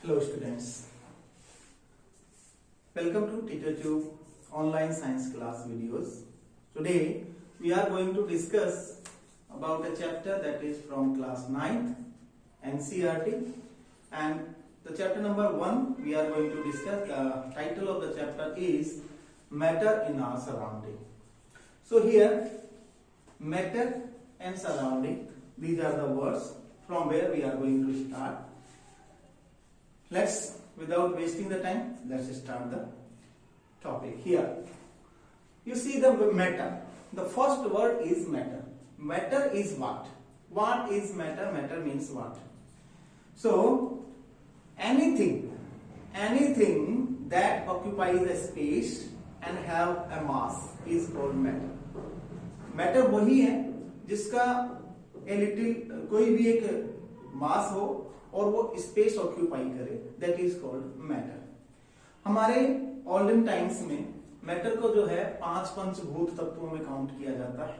Hello students, welcome to TeacherTube online science class videos. Today we are going to discuss about a chapter that is from class 9th NCERT, and the chapter number 1 we are going to discuss. The title of the chapter is Matter in Our Surrounding. So here matter and surrounding, these are the words from where we are going to start. Let's, without wasting the time, let's start the topic here. You see the matter. The first word is matter. Matter is what? What is matter? Matter means what? So, anything that occupies a space and have a mass is called matter. Matter वही है जिसका a little कोई भी एक मास हो और वो space occupy करे, दैट इज कॉल्ड मैटर. हमारे ओल्डन टाइम्स में मैटर को जो है 5 पंचभूत तत्वों में काउंट किया जाता है,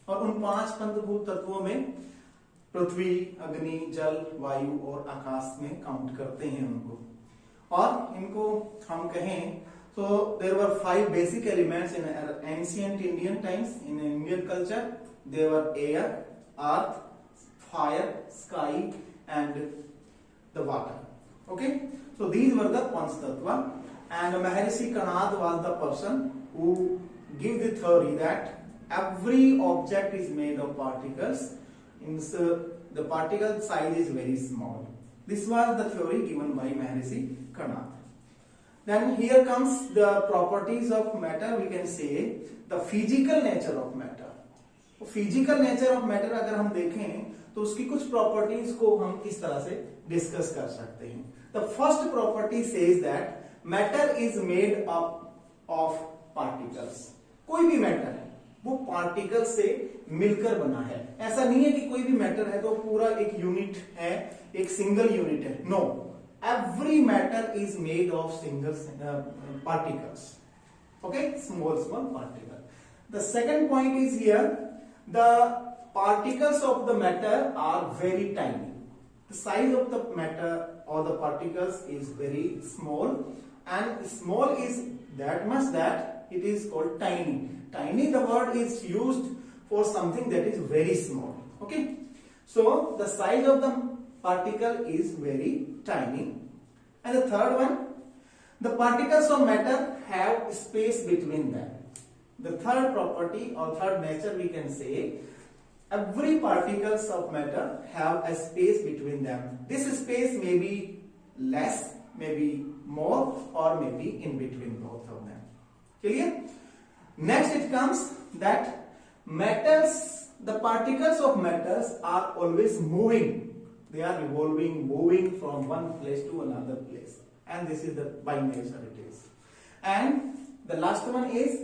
और उन 5 पंचभूत तत्वों में पृथ्वी, अग्नि, जल, वायु और आकाश में काउंट करते हैं उनको. और इनको हम कहें तो there were 5 basic elements in ancient Indian times. In Indian culture there were air, earth, fire, sky and the water. Okay, so these were the Panch Tattva, and Maharishi Kanad was the person who gave the theory that every object is made of particles. The particle size is very small. This was the theory given by Maharishi Kanad. Then here comes the properties of matter. We can say the physical nature of matter. Physical nature of matter अगर हम देखें तो उसकी कुछ properties को हम इस तरह से डिस्कस कर सकते हैं. The first property says that matter is made up of particles. कोई भी मैटर है वो पार्टिकल से मिलकर बना है. ऐसा नहीं है कि कोई भी मैटर है तो पूरा एक यूनिट है, एक सिंगल यूनिट है. No, every matter is made of single particles. Okay, small particle. The second point is here, the particles of the matter are very tiny. The size of the matter or the particles is very small, and small is that much that it is called tiny. Tiny, the word is used for something that is very small. Okay, so the size of the particle is very tiny. And the third one, the particles of matter have space between them. The third property or third nature we can say, every particles of matter have a space between them. This space may be less, may be more, or may be in between both of them. Clear? Next it comes that matters, the particles of matters are always moving. They are revolving, moving from one place to another place. And this is the by nature it is. And the last one is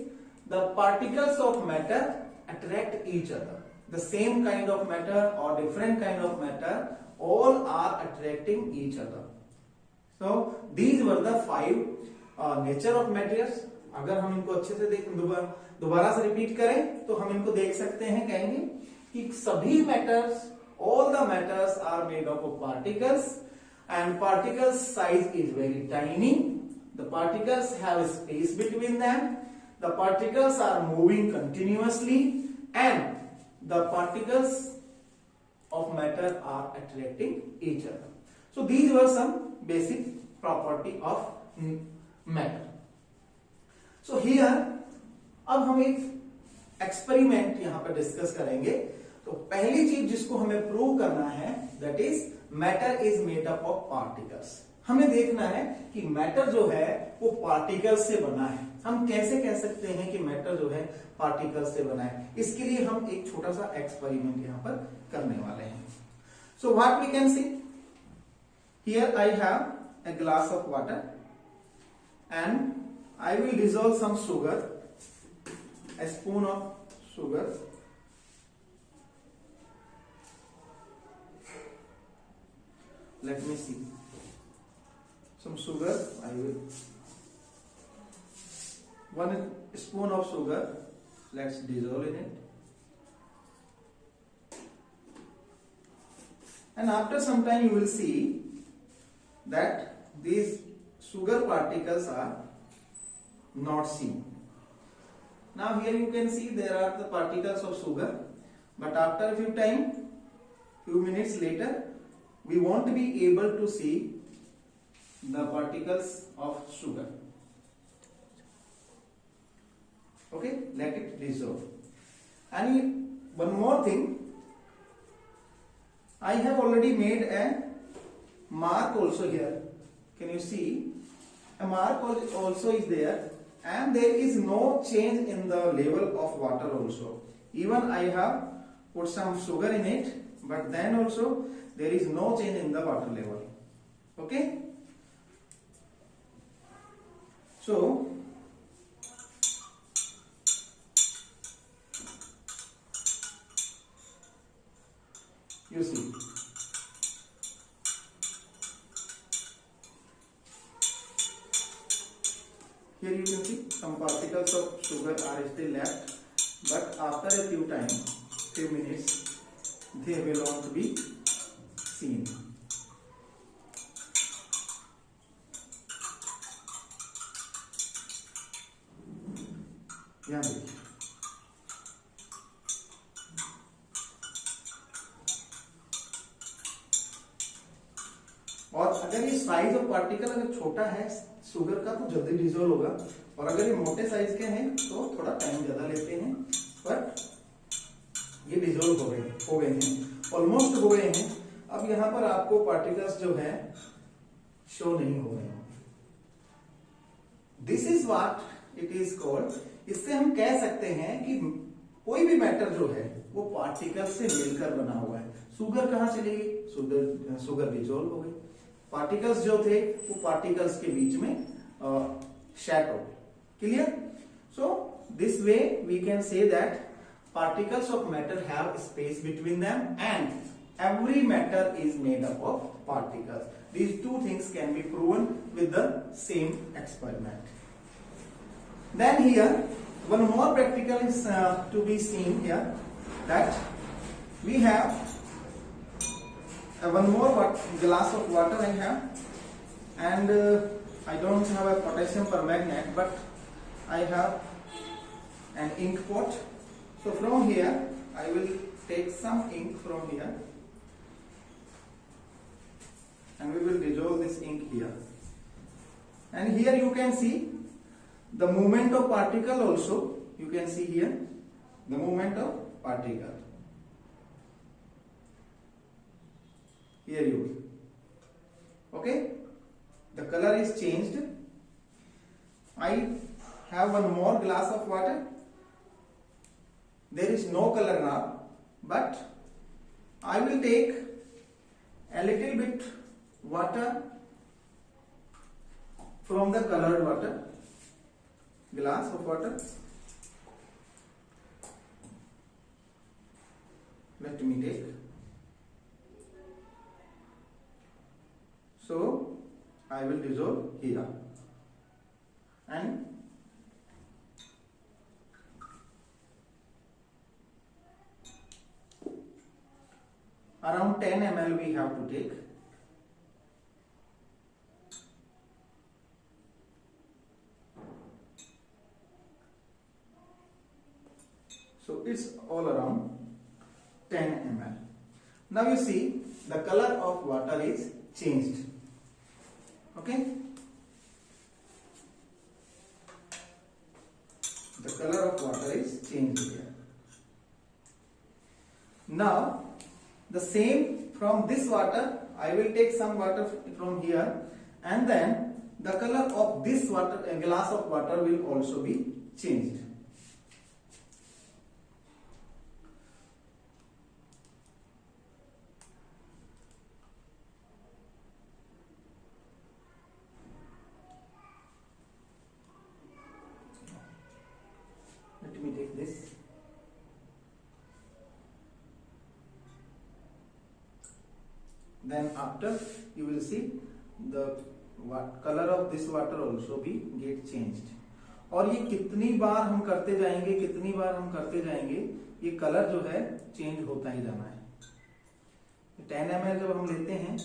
the particles of matter attract each other. The same kind of matter or different kind of matter, all are attracting each other. So these were the 5 nature of matters. अगर हम इनको अच्छे से दोबारा से repeat करें तो हम इनको देख सकते हैं, कहेंगे कि सभी matters, all the matters are made up of particles, and particles size is very tiny. The particles have space between them. The particles are moving continuously, and the particles of matter are attracting each other. So these were some basic property of matter. So here अब हम एक experiment यहाँ पर discuss करेंगे. तो पहली चीज जिसको हमें प्रूव करना है, that is matter is made up of particles. हमें देखना है कि मैटर जो है वो पार्टिकल से बना है. हम कैसे कह सकते हैं कि मैटर जो है पार्टिकल से बना है? इसके लिए हम एक छोटा सा एक्सपेरिमेंट यहां पर करने वाले हैं. So what we can see here, I have a glass of water and I will dissolve some sugar, a spoon of sugar. Let me see. Some sugar, I will 1 spoon of sugar, let's dissolve in it. And after some time you will see that these sugar particles are not seen. Now here you can see there are the particles of sugar, but after a few minutes later, we won't be able to see the particles of sugar. Okay, let it dissolve. And one more thing, I have already made a mark also here. Can you see? A mark also is there, and there is no change in the level of water also. Even I have put some sugar in it, but then also there is no change in the water level. Okay? So you see, here you can see some particles of sugar are still left, but after a few minutes, they will not be seen. यहाँ देखिए, और अगर ये size of particle अगर छोटा है sugar का तो जल्दी डिसॉल्व होगा, और अगर ये मोटे साइज के हैं तो थोड़ा टाइम ज्यादा लेते हैं, बट ये डिसॉल्व हो गए हैं, ऑलमोस्ट हो गए हैं। अब यहां पर आपको पार्टिकल्स जो है शो नहीं हो रहे हैं। This is what it is called. इससे हम कह सकते हैं कि कोई भी मैटर जो है वो पार्टिकल से मिलकर बना हुआ है। शुगर कहां चली गई? शुगर डिसॉल्व हो गई। पार्टिकल्स जो थे वो पार्टिकल्स के बीच में शैट हो गए। Clear? So this way we can say that particles of matter have space between them, and every matter is made up of particles. These two things can be proven with the same experiment. Then here one more practical is to be seen here, that we have one more glass of water I have, and I don't have a potassium permanganate, but I have an ink pot. So from here I will take some ink from here, and we will dissolve this ink here, and here you can see the movement of particle also. You can see here the movement of particle. Here you will. Okay, the color is changed. I have one more glass of water. There is no color now, but I will take a little bit water from the colored water, glass of water. Let me take. So I will dissolve here, and around 10 ml we have to take. So it's all around 10 ml. Now you see the color of water is changed. Okay, the color of water is changed here. Now the same from this water, I will take some water from here, and then the color of this water, a glass of water, will also be changed. Let me take this. Then after you will see the color of this water also be get changed. और ये कितनी बार हम करते जाएंगे, ये colour जो है change होता ही जाना है। 10 ml जब हम लेते हैं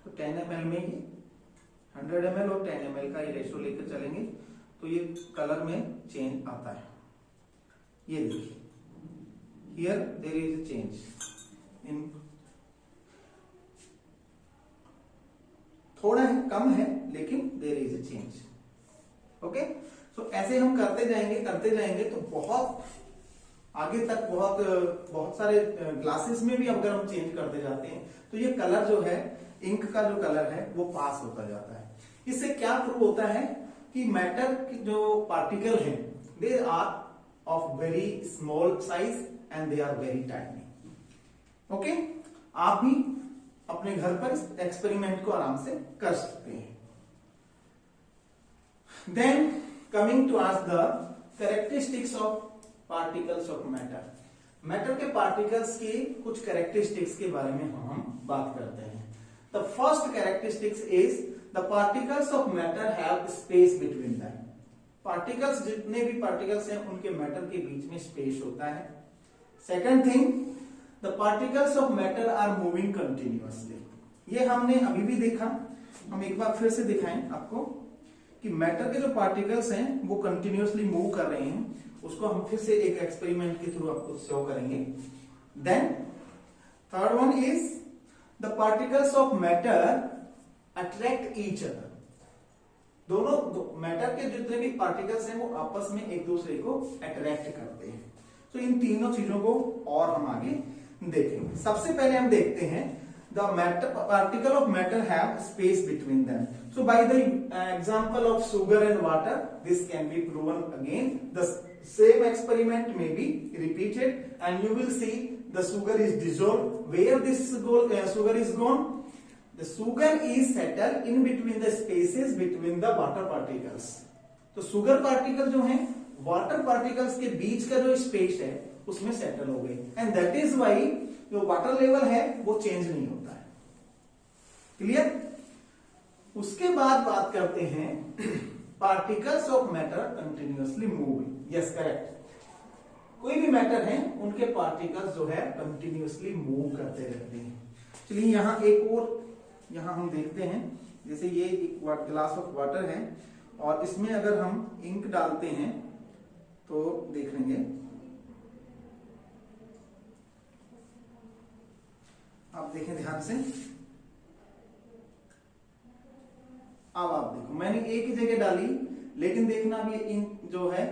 तो 10 ml में ये 100 ml और 10 ml का ये रेशो लेकर चलेंगे तो ये कलर में चेंज आता है। ये देखिए, here there is a change in, थोड़ा है, कम है, लेकिन there is a change. Okay, so ऐसे हम करते जाएंगे तो बहुत आगे तक बहुत सारे ग्लासेस में भी अगर हम चेंज करते जाते हैं तो ये कलर जो है, इंक का जो कलर है वो पास होता जाता है। इससे क्या प्रूव होता है कि मैटर के जो पार्टिकल हैं they are of very small size and they are very tiny. Okay, आप भी अपने घर पर इस एक्सपेरिमेंट को आराम से कर सकते हैं। Then coming to ask the characteristics of particles of matter. Matter के पार्टिकल्स की कुछ कैरेक्टरिस्टिक्स के बारे में हम बात करते हैं। The first characteristics is the particles of matter have space between them. Particles, जितने भी पार्टिकल्स हैं उनके मैटर के बीच में स्पेस होता है। Second thing, the particles of matter are moving continuously. ये हमने अभी भी देखा, हम एक बार फिर से दिखाएं आपको कि मैटर के जो पार्टिकल्स हैं वो कंटिन्यूअसली मूव कर रहे हैं। उसको हम फिर से एक एक्सपेरिमेंट के थ्रू आपको शो करेंगे। Then third one is the particles of matter attract each other. दोनों मैटर के जितने भी पार्टिकल्स हैं वो आपस में एक दूसरे को अट्रैक्ट करते हैं। तो इन तीनों चीजों को और हम आगे देखेंगे। सबसे पहले हम देखते हैं the matter particle of matter have space between them. So by the example of sugar and water, this can be proven again. The same experiment may be repeated and you will see the sugar is dissolved. Where this sugar is gone? The sugar is settled in between the spaces between the water particles. तो sugar particle जो हैं water particles के बीच का जो space है उसमें settle हो गई, एंड दैट इज वाई जो वाटर लेवल है वो चेंज नहीं होता है। क्लियर? उसके बाद बात करते हैं particles of matter continuously moving. Yes, correct. कोई भी मैटर है उनके पार्टिकल्स जो है कंटिन्यूअसली मूव करते रहते हैं। चलिए यहां एक और यहां हम देखते हैं, जैसे ये एक ग्लास ऑफ वाटर है और इसमें अगर हम इंक डालते हैं तो देख लेंगे, आप देखें ध्यान से। अब आप देखो, मैंने एक ही जगह डाली, लेकिन देखना भी इंक जो है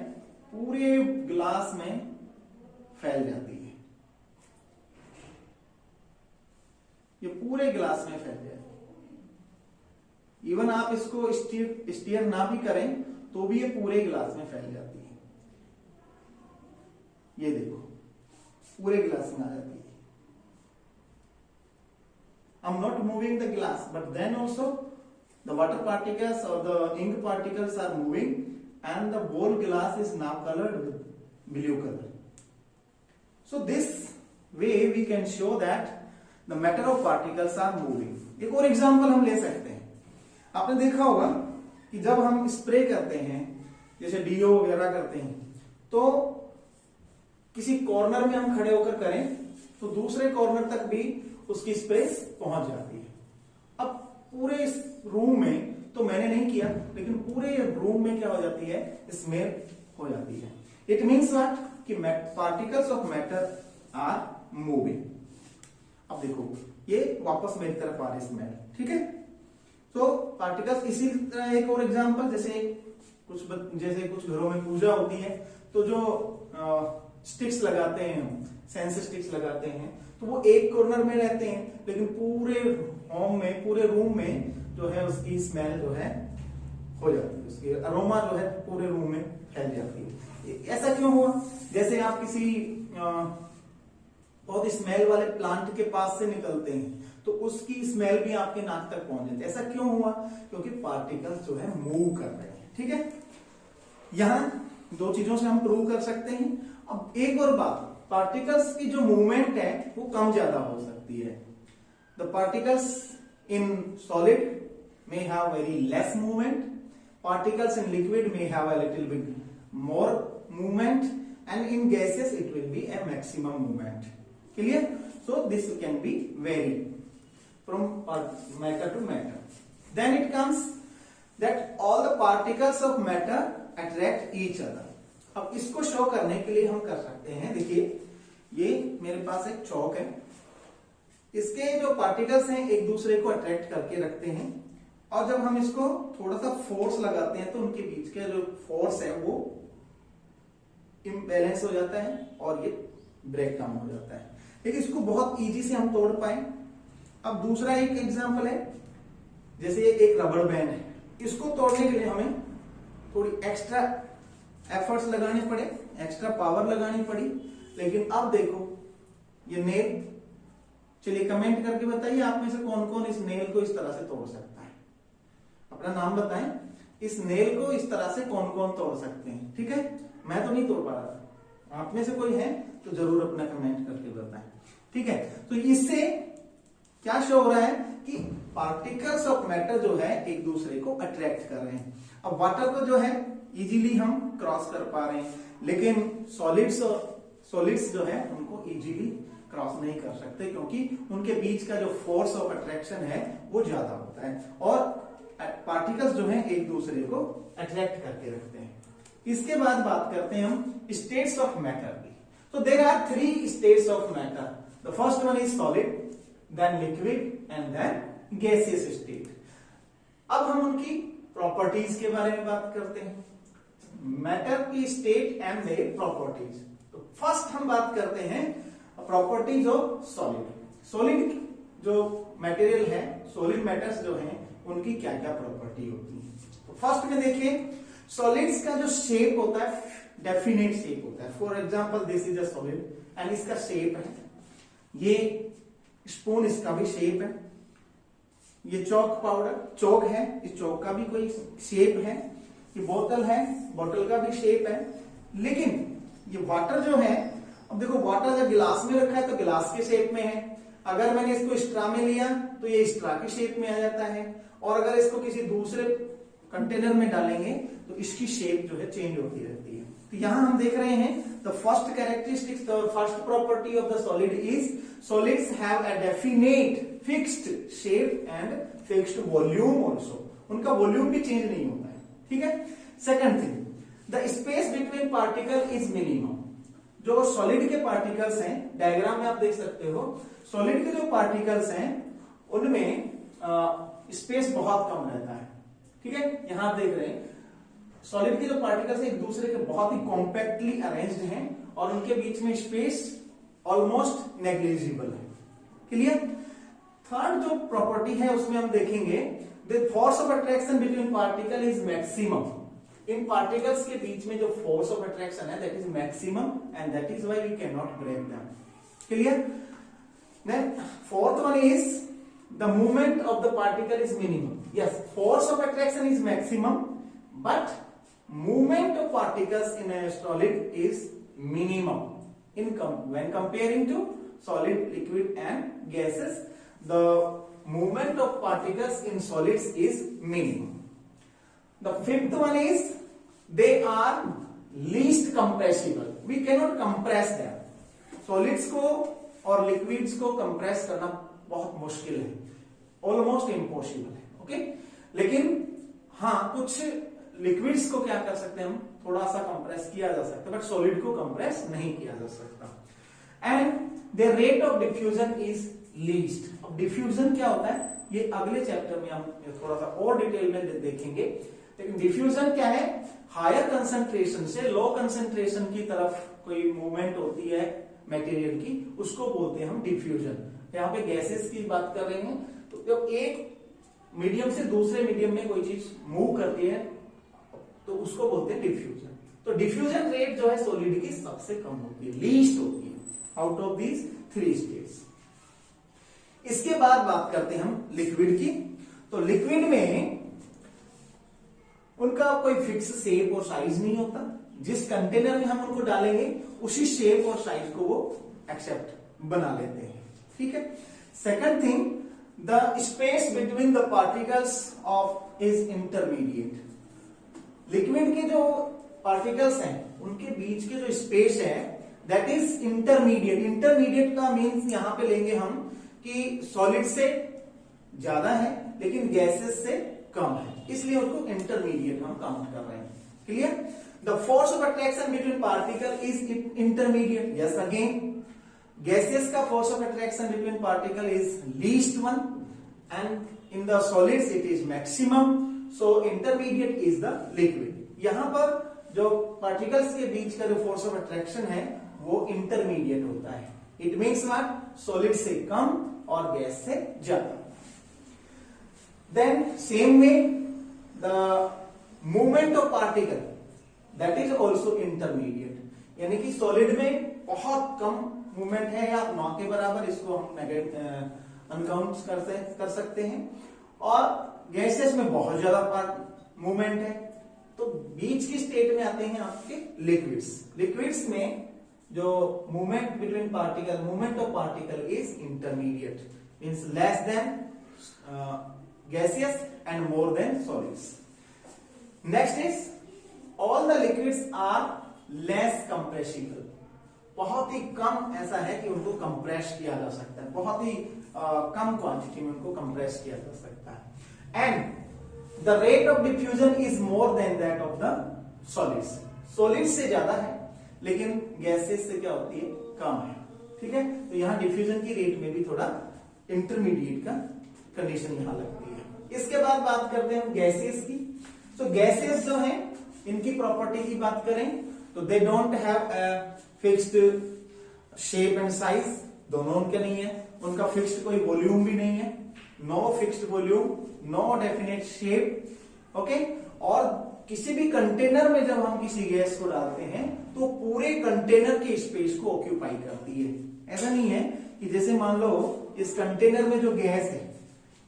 पूरे ग्लास में फैल जाती है। ये पूरे ग्लास में फैल जाती है। इवन आप इसको स्टीयर ना भी करें तो भी ये पूरे ग्लास में फैल जाती है। ये देखो, पूरे ग्लास में आ जाती है। I'm not moving the glass, but then also the water particles or the ink particles are moving and the whole glass is now colored with blue color. So this way we can show that the matter of particles are moving. एक और example हम ले सकते हैं। आपने देखा होगा कि जब हम स्प्रे करते हैं, जैसे डीओ वगैरह करते हैं, तो किसी कॉर्नर में हम खड़े होकर करें तो दूसरे कॉर्नर तक भी उसकी स्प्रे पहुंच जाती है। अब पूरे इस रूम में तो मैंने नहीं किया, लेकिन पूरे रूम में क्या हो जाती है, स्मेल हो जाती है। इट मीन्स व्हाट कि particles of matter are moving. अब देखो ये वापस मेरी तरफ आ रही स्मेल, ठीक है। तो पार्टिकल्स, इसी तरह एक और एग्जांपल, जैसे कुछ घरों में पूजा होती है तो जो स्टिक्स लगाते हैं, सेंस स्टिक्स लगाते हैं, तो वो एक कॉर्नर में रहते हैं, लेकिन पूरे होम में, पूरे रूम में जो है उसकी स्मेल जो है हो जाती है, उसकी अरोमा जो है पूरे रूम में फैल जाती है। ऐसा क्यों हुआ? जैसे आप किसी बहुत स्मेल वाले प्लांट के पास से निकलते हैं तो उसकी स्मेल भी आपके नाक तक पहुंच जाती है। ऐसा क्यों हुआ? क्योंकि पार्टिकल्स जो है मूव कर रहे हैं, ठीक है। यहां दो चीजों से हम प्रूव कर सकते हैं। अब एक और बात, पार्टिकल्स की जो मूवमेंट है वो कम ज्यादा हो सकती है। The particles in solid may have very less movement, particles in liquid may have a little bit more movement, and in gases it will be a maximum movement. Clear? So this can be vary from matter to matter. Then it comes that all the particles of matter attract each other. अब इसको show करने के लिए हम कर सकते हैं, देखिए ये मेरे पास एक चौक है, इसके जो पार्टिकल्स हैं एक दूसरे को अट्रैक्ट करके रखते हैं, और जब हम इसको थोड़ा सा फोर्स लगाते हैं तो उनके बीच का जो फोर्स है वो इम्बैलेंस हो जाता है और ये ब्रेक डाउन हो जाता है। लेकिन इसको बहुत इजी से हम तोड़ पाए। अब दूसरा एक एग्जांपल है, जैसे एक रबर बैंड है, इसको तोड़ने के लिए हमें थोड़ी एक्स्ट्रा एफर्ट्स लगाने पड़े, एक्स्ट्रा पावर लगानी पड़ी। लेकिन अब देखो ये नेल, चलिए कमेंट करके बताइए आप में से कौन कौन इस नेल को इस तरह से तोड़ सकता है, अपना नाम बताएं। इस नेल को इस तरह से कौन कौन तोड़ सकते हैं, ठीक है। मैं तो नहीं तोड़ पा रहा था, आप में से कोई है तो जरूर अपना कमेंट करके बताएं, ठीक है। तो इससे क्या शो हो रहा है कि पार्टिकल्स ऑफ मैटर जो है एक दूसरे को अट्रैक्ट कर रहे हैं। अब वाटर को जो है इजीली हम क्रॉस कर पा रहे हैं, लेकिन सॉलिड्स जो है उनको इजीली क्रॉस नहीं कर सकते, क्योंकि उनके बीच का जो फोर्स ऑफ अट्रैक्शन है वो ज्यादा होता है, और पार्टिकल्स जो है एक दूसरे को अट्रैक्ट करके रखते हैं। इसके बाद बात करते हैं हम स्टेट्स ऑफ मैटर की। तो there are 3 states of matter. The first one is solid, then liquid and then gaseous state. अब हम उनकी प्रॉपर्टीज के बारे में बात करते हैं, मैटर की स्टेट एंड देयर प्रॉपर्टीज। तो फर्स्ट हम बात करते हैं प्रॉपर्टीज ऑफ सॉलिड। सॉलिड जो मटेरियल है, सॉलिड मैटर्स जो हैं उनकी क्या क्या प्रॉपर्टी होती है। तो फर्स्ट में देखिए सॉलिड्स का जो शेप होता है डेफिनेट शेप होता है। For example this is a solid and इसका शेप है, ये स्पून इसका भी शेप है, ये चौक पाउडर चौक है, इस चौक का भी कोई शेप है, ये बोतल है, बोतल का भी शेप है। लेकिन ये वाटर जो है, अब देखो वाटर जब गिलास में रखा है तो गिलास के शेप में है, अगर मैंने इसको स्ट्रा में लिया तो ये स्ट्रा के शेप में आ जाता है, और अगर इसको किसी दूसरे कंटेनर में डालेंगे तो इसकी शेप जो है चेंज होती रहती है। तो यहां हम देख रहे हैं the first characteristics, the first property of the solid is solids have a definite fixed shape and fixed volume also. उनका वॉल्यूम भी चेंज नहीं होता है, ठीक है। Second thing, the space between particle is minimum. जो सॉलिड के particles हैं, डायग्राम में आप देख सकते हो, सॉलिड के जो पार्टिकल्स हैं उनमें स्पेस बहुत कम रहता है, ठीक है। यहां आप देख रहे हैं सॉलिड के जो पार्टिकल्स एक दूसरे के बहुत ही कॉम्पैक्टली अरेंज्ड हैं और उनके बीच में स्पेस ऑलमोस्ट नेग्लिजिबल है, क्लियर। थर्ड जो प्रॉपर्टी है उसमें हम देखेंगे the force of attraction between particle is maximum. इन पार्टिकल्स के बीच में जो फोर्स ऑफ अट्रैक्शन है that is maximum and that is why we can not break them, clear. Then fourth one is the movement of the particle is minimum. Yes, force of attraction is maximum, but movement of particles in a solid is minimum. When comparing to solid, liquid and gases, the movement of particles in solids is minimum. The fifth one is they are least compressible. We cannot compress them. Solids को और liquids को compress करना बहुत मुश्किल है, almost impossible है, okay. लेकिन हाँ, कुछ लिक्विड्स को क्या कर सकते हैं हम, थोड़ा सा कंप्रेस किया जा सकता है, बट सॉलिड को कंप्रेस नहीं किया जा सकता। And the rate of diffusion is least. अब डिफ्यूजन क्या होता है ये अगले चैप्टर में हम थोड़ा सा और डिटेल में देखेंगे। लेकिन डिफ्यूजन क्या है, हायर कंसंट्रेशन से लो कंसंट्रेशन की तरफ कोई मूवमेंट होती है मटेरियल की, उसको बोलते हैं हम डिफ्यूजन। यहाँ पे गैसेस की बात कर रहे हैं, तो जब एक मीडियम से दूसरे मीडियम में कोई चीज मूव करती है तो उसको बोलते हैं डिफ्यूजन। तो डिफ्यूजन रेट जो है सॉलिड की सबसे कम होती है, लीस्ट होती है आउट ऑफ दीज 3 स्टेट्स। इसके बाद बात करते हैं हम लिक्विड की। तो लिक्विड में उनका कोई फिक्स शेप और साइज नहीं होता, जिस कंटेनर में हम उनको डालेंगे उसी शेप और साइज को वो एक्सेप्ट बना लेते हैं, ठीक है। Second thing, the space between the particles of is intermediate. Liquid के जो पार्टिकल्स हैं उनके बीच के जो स्पेस है दैट इज इंटरमीडिएट। इंटरमीडिएट का मीन्स यहां पे लेंगे हम कि सॉलिड से ज्यादा है लेकिन गैसेस से कम है, इसलिए उसको इंटरमीडिएट हम काउंट कर रहे हैं। Clear? The force of attraction between particle is intermediate. Yes, again gaseous का force of attraction between particle is least one and in the solids it is maximum, so intermediate is the liquid। यहां पर जो particles के बीच का जो force of attraction है वो intermediate होता है। It means what? solid से कम और gas से ज्यादा। Then same way the movement of particle that is also intermediate, यानी कि solid में बहुत कम मूवमेंट है या नौ के बराबर, इसको हम अनकाउंट कर सकते हैं, और गैसेस में बहुत ज्यादा मूवमेंट है। तो बीच की स्टेट में आते हैं आपके लिक्विड्स। लिक्विड्स में जो movement between particle, movement of particle is intermediate, means less than gaseous and more than solids. Next is all the liquids are less compressible. बहुत ही कम ऐसा है कि उनको कंप्रेस किया जा सकता है, बहुत ही कम क्वांटिटी में उनको कंप्रेस किया जा सकता है। And the rate of diffusion is more than that of the solids. Solids से ज्यादा है लेकिन गैसेस से क्या होती है, कम है। ठीक है, तो यहां डिफ्यूजन की रेट में भी थोड़ा इंटरमीडिएट का कंडीशन यहां लगती है। इसके बाद बात करते हैं गैसेस की। तो गैसेस जो है इनकी प्रॉपर्टी की बात करें तो they don't have fixed shape and size, दोनों उनके नहीं है। उनका फिक्स्ड कोई वॉल्यूम भी नहीं है, no fixed volume, no definite shape. Okay, और किसी भी कंटेनर में जब हम किसी गैस को डालते हैं तो पूरे कंटेनर के स्पेस को ऑक्यूपाई करती है। ऐसा नहीं है कि जैसे मान लो इस कंटेनर में जो गैस है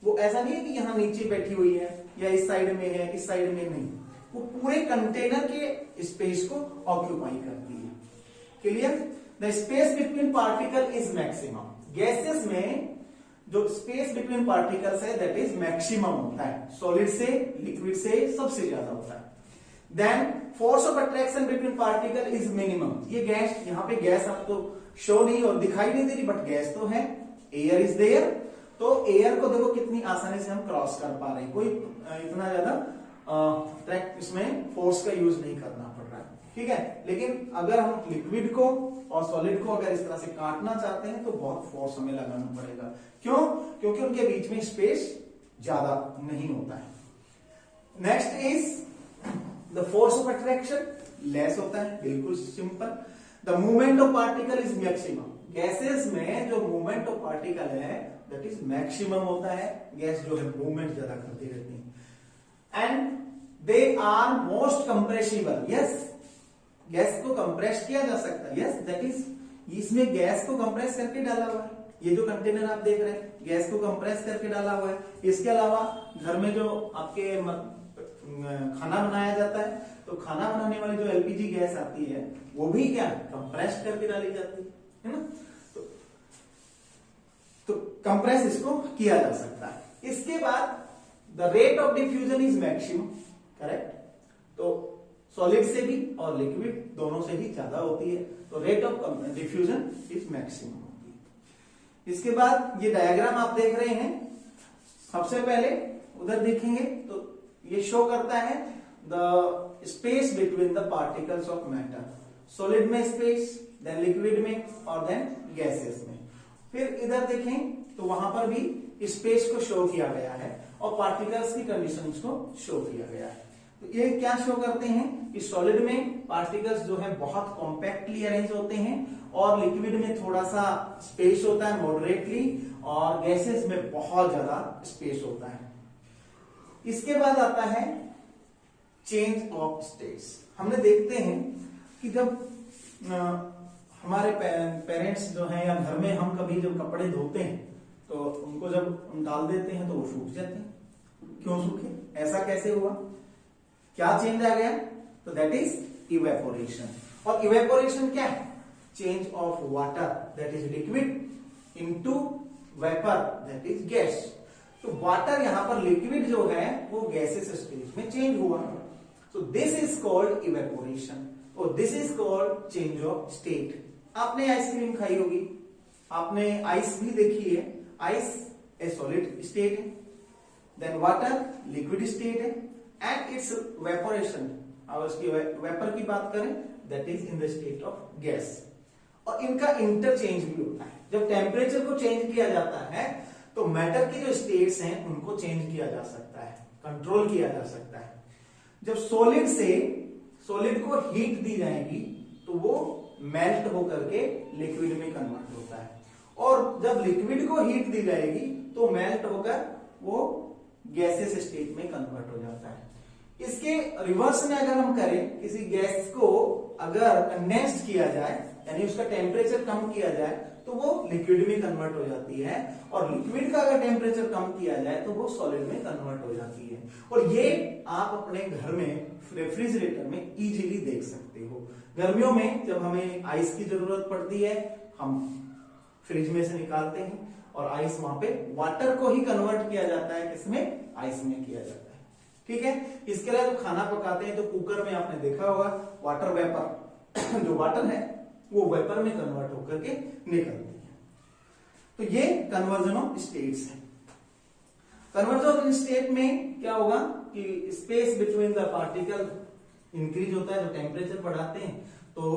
वो ऐसा नहीं है कि यहां नीचे बैठी हुई है या इस साइड में है, इस साइड में नहीं, वो पूरे कंटेनर के स्पेस को ऑक्यूपाई करती है। Clear? The space between particle is maximum. Gases में जो स्पेस बिटवीन पार्टिकल्स है दैट इज मैक्सिमम होता है, सॉलिड से लिक्विड से सबसे ज्यादा होता है। Then force of attraction between particle is minimum. ये गैस, यहां पे गैस आपको शो नहीं और दिखाई नहीं दे रही बट गैस तो है, एयर इज देयर। तो एयर को देखो कितनी आसानी से हम क्रॉस कर पा रहे हैं, कोई इतना ज्यादा इसमें फोर्स का यूज नहीं करना पड़ रहा है। ठीक है, लेकिन अगर हम लिक्विड को और सॉलिड को अगर इस तरह से काटना चाहते हैं तो बहुत फोर्स हमें लगाना पड़ेगा। क्यों? क्योंकि उनके बीच में स्पेस ज्यादा नहीं होता है। Next is the force of attraction less होता है, बिल्कुल simple. The movement of particle is maximum. Gases में जो मूवमेंट ऑफ पार्टिकल है दैट इज मैक्सिमम होता है। गैस जो है मूवमेंट ज्यादा करती रहती है। And they are most compressible. Yes, gas को कंप्रेस किया जा सकता है। यस, दैट इज, इसमें गैस को कंप्रेस करके डाला हुआ है। ये जो कंटेनर आप देख रहे हैं गैस को कंप्रेस करके डाला हुआ है। इसके अलावा घर में जो आपके खाना बनाया जाता है तो खाना बनाने वाली जो एलपीजी गैस आती है वो भी क्या कंप्रेस करके डाली जाती है ना। तो कंप्रेस इसको किया जा सकता है। इसके बाद the rate of diffusion is maximum. Correct? तो सॉलिड से भी और लिक्विड दोनों से ही ज्यादा होती है, तो rate of diffusion is maximum होती है। इसके बाद ये डायग्राम आप देख रहे हैं, सबसे पहले उधर देखेंगे तो ये शो करता है the space between the particles of matter. Solid में स्पेस, देन लिक्विड में और देन गैसेस में। फिर इधर देखें तो वहां पर भी स्पेस को शो किया गया है और पार्टिकल्स की कंडीशंस को शो किया गया है। तो ये क्या शो करते हैं कि सॉलिड में पार्टिकल्स जो है बहुत कॉम्पैक्टली अरेंज होते हैं और लिक्विड में थोड़ा सा स्पेस होता है मॉडरेटली और गैसेस में बहुत ज्यादा स्पेस होता है। इसके बाद आता है चेंज ऑफ स्टेट्स। हमने देखते हैं कि जब हमारे पेरेंट्स जो हैं या घर में हम कभी जब कपड़े धोते हैं तो उनको जब हम डाल देते हैं तो वो सूख जाते हैं। क्यों सूखे? ऐसा कैसे हुआ? क्या चेंज आ गया? तो दैट इज इवेपोरेशन। और इवेपोरेशन क्या है? Change of water that is liquid into vapour that is gas. तो वाटर यहां पर लिक्विड जो है वो गैसेस स्टेज में चेंज हुआ। So this is called evaporation और this is called change of state. आपने आइसक्रीम खाई होगी, आपने आइस भी देखी है। आइस ए सॉलिड स्टेट है, देन वाटर लिक्विड स्टेट है एंड इट्स वेपोरेशन, और उसकी वेपर की बात करें that is in the state of gas. और इनका इंटरचेंज भी होता है। जब टेम्परेचर को चेंज किया जाता है तो मैटर की जो स्टेट्स हैं उनको चेंज किया जा सकता है, कंट्रोल किया जा सकता है। जब सॉलिड को हीट दी जाएगी तो वो मेल्ट होकर के लिक्विड में कन्वर्ट होता है, और जब लिक्विड को हीट दी जाएगी तो मेल्ट होकर वो गैसेस स्टेट में कन्वर्ट हो जाता है। इसके रिवर्स में अगर हम करें, किसी गैस को अगर कंडेंस्ड किया जाए यानी उसका टेम्परेचर कम किया जाए तो वो लिक्विड में कन्वर्ट हो जाती है, और लिक्विड का अगर टेम्परेचर कम किया जाए तो वो सॉलिड में कन्वर्ट हो जाती है। और ये आप अपने घर में रेफ्रिजरेटर में इजीली देख सकते हो। गर्मियों में जब हमें आइस की जरूरत पड़ती है हम फ्रिज में से निकालते हैं और आइस वहां पे वाटर को ही कन्वर्ट किया जाता है, किसमें, आइस में किया जाता है। ठीक है। इसके अलावा जो खाना पकाते हैं तो कुकर में आपने देखा होगा वाटर वेपर जो वाटर है वो वेपर में कन्वर्ट होकर के निकलती है। तो ये कन्वर्जन ऑफ स्टेट्स है। कन्वर्जन ऑफ स्टेट में क्या होगा कि space between the particle increase होता है। जो टेम्परेचर बढ़ाते हैं तो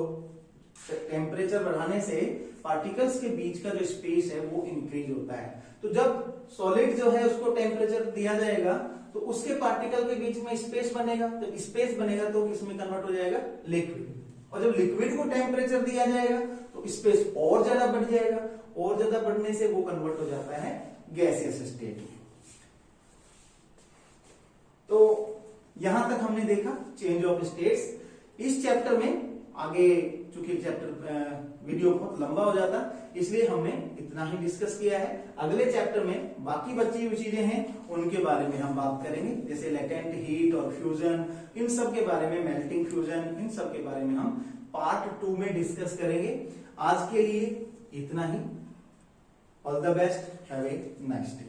टेम्परेचर बढ़ाने से पार्टिकल्स के बीच का जो स्पेस है वो इंक्रीज होता है। तो जब सॉलिड जो है उसको टेम्परेचर दिया जाएगा तो उसके पार्टिकल के बीच में स्पेस बनेगा। जब स्पेस बनेगा तो किसमें कन्वर्ट हो जाएगा, लिक्विड। और जब लिक्विड को टेम्परेचर दिया जाएगा तो स्पेस और ज्यादा बढ़ जाएगा, और ज्यादा बढ़ने से वो कन्वर्ट हो जाता है गैसियस स्टेट में। तो यहां तक हमने देखा चेंज ऑफ स्टेट्स। इस चैप्टर में आगे, चूंकि चैप्टर वीडियो बहुत लंबा हो जाता इसलिए हमने इतना ही डिस्कस किया है। अगले चैप्टर में बाकी बची हुई चीजें हैं उनके बारे में हम बात करेंगे, जैसे लेटेंट हीट और फ्यूजन, इन सब के बारे में, मेल्टिंग फ्यूजन, इन सब के बारे में हम पार्ट 2 में डिस्कस करेंगे। आज के लिए इतना ही। All the best, have a nice day.